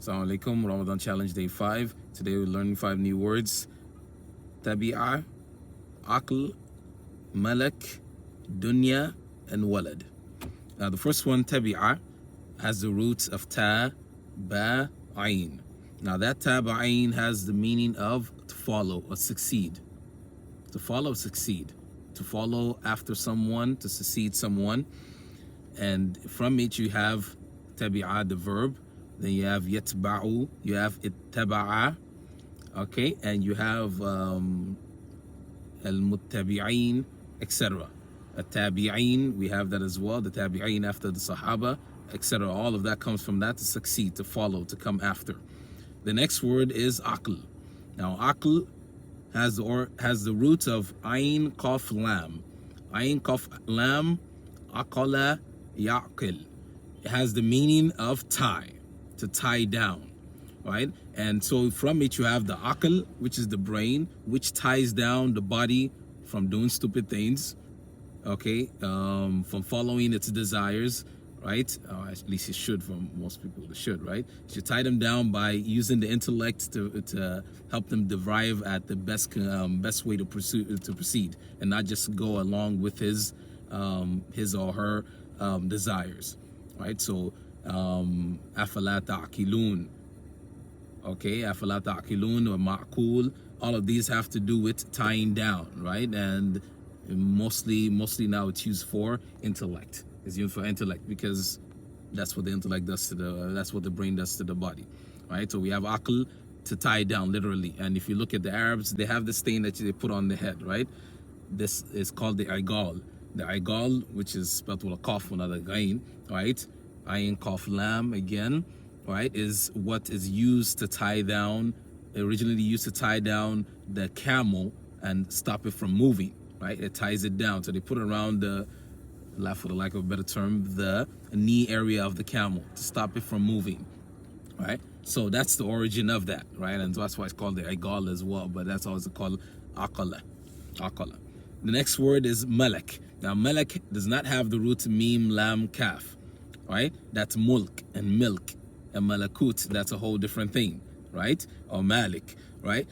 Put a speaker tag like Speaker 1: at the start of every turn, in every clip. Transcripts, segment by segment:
Speaker 1: Assalamu alaikum, Ramadan challenge day 5. Today we're learning 5 new words. Tabi'a, Aqil, Malak, Dunya, and Walad. Now the first one, Tabi'a, has the roots of ta, ba, ayn. Now that ta, ba, ayn has the meaning of to follow or succeed. To follow, succeed. To follow after someone, to succeed someone. And from it you have tabi'a, the verb. Then you have yatba'u, you have ittaba'a, okay, and you have al-muttabi'in, etc. At-tabi'in, we have that as well, the tabi'in after the sahaba, etc. All of that comes from that, to succeed, to follow, to come after. The next word is aql. Now aql has the root of ayn qaf lam. Ayn qaf lam, aqala yaqil. It has the meaning of tie, to tie down, right? And so from it you have the aql, which is the brain, which ties down the body from doing stupid things, okay, from following its desires, right? At least it should, for most people it should, right? You should tie them down by using the intellect to help them derive at the best way to proceed, and not just go along with his or her desires, right? So afala ta'qilun, okay, afala ta'qilun or ma'qul, all of these have to do with tying down, right? And mostly now it's used for intellect. It's used for intellect because that's what the intellect does to that's what the brain does to the body, right? So we have aql, to tie down, literally. And if you look at the Arabs, they have this thing that they put on the head, right? This is called the igal. The igal, which is spelled with a qaf, another gain, right? Ayn qaf lam again, right? Is what is used to tie down, originally used to tie down the camel and stop it from moving, right? It ties it down. So they put it around the, for the lack of a better term, the knee area of the camel to stop it from moving, right? So that's the origin of that, right? And that's why it's called the igal as well, but that's also called aqala. Aqala. The next word is malak. Now malak does not have the root mim, lam, kaf, right? That's mulk and milk, and malakut, that's a whole different thing, right? Or malik, right?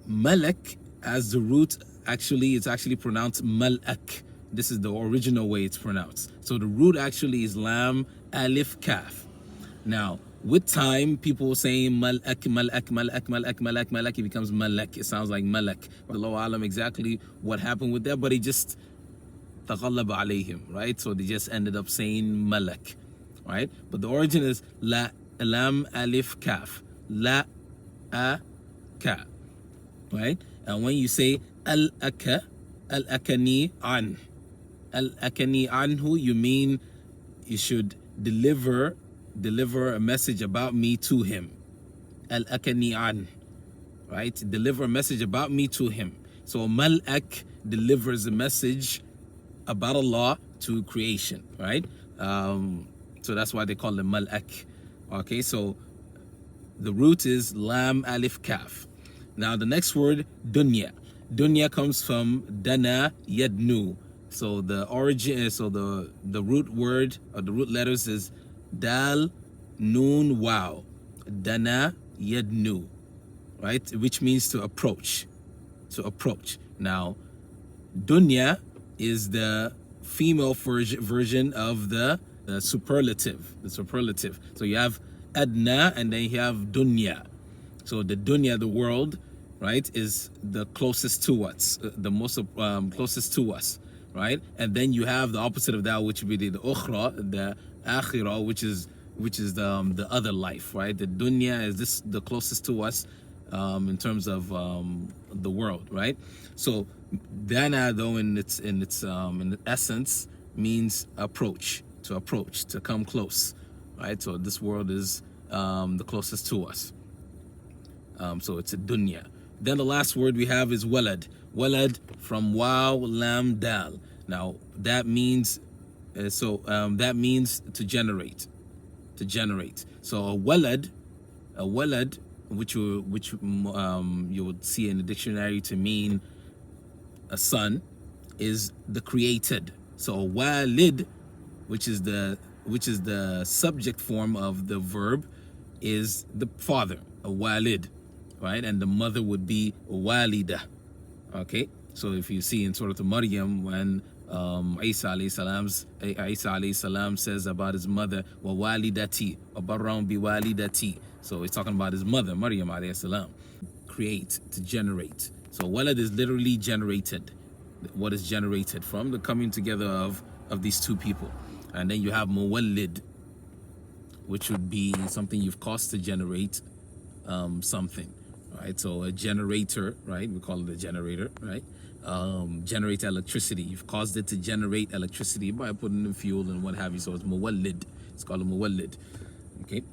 Speaker 1: Malak as the root, actually, it's actually pronounced malak. This is the original way it's pronounced. So the root actually is lam, alif, kaf. Now, with time, people saying malak, malak, malak, malak, malak, malak, it becomes malak. It sounds like malak. Allahu alam exactly what happened with that, but it just taghallaba alayhim, right? So they just ended up saying malak, right? But the origin is la, lam, alif, kaf. La, a, ka, right? And when you say al-aka, al-akani an, al-akani anhu, you mean you should deliver a message about me to him. Al-akani an, right? Deliver a message about me to him. So malak delivers a message about Allah to creation, right? So that's why they call it malak. Okay, so the root is lam, alif, kaf. Now the next word, dunya. Dunya comes from dana, yadnu. So the origin, so the root word or the root letters is dal, nun, waw. Dana, yadnu, right? Which means to approach. To approach. Now, dunya is the female version of the superlative. The superlative. So you have adna and then you have dunya. So the dunya, the world, right, is the closest to us, the most closest to us, right? And then you have the opposite of that, which would be the ukhra, the akhirah, which is the other life, right? The dunya is the closest to us in terms of the world, right? So dana, though, in its essence, means approach, to come close, right? So this world is the closest to us. So it's a dunya. Then the last word we have is walad. Walad from waw, lam, dal. Now that means that means to generate. To generate. So a walad, which you would see in the dictionary to mean a son, is the created. So walid, which is the subject form of the verb, is the father, a walid, right? And the mother would be walida. Okay, so if you see in Surah Maryam when Isa alayhi salam says about his mother, wa walidati, wa barram bi walidati. So he's talking about his mother, Maryam alayhi salam. Create, to generate. So walad is literally generated. What is generated from the coming together of these two people. And then you have muwallid, which would be something you've caused to generate something, right? So a generator, right? We call it a generator, right? Generate electricity. You've caused it to generate electricity by putting in fuel and what have you. So it's muwallid. It's called a muwallid, okay?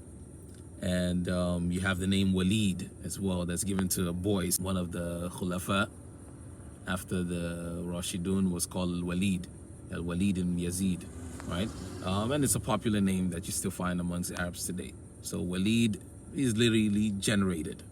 Speaker 1: And you have the name Walid as well. That's given to boys. One of the khulafa after the Rashidun was called Walid, Al-Walid ibn Yazid, right? And it's a popular name that you still find amongst Arabs today. So Walid is literally generated.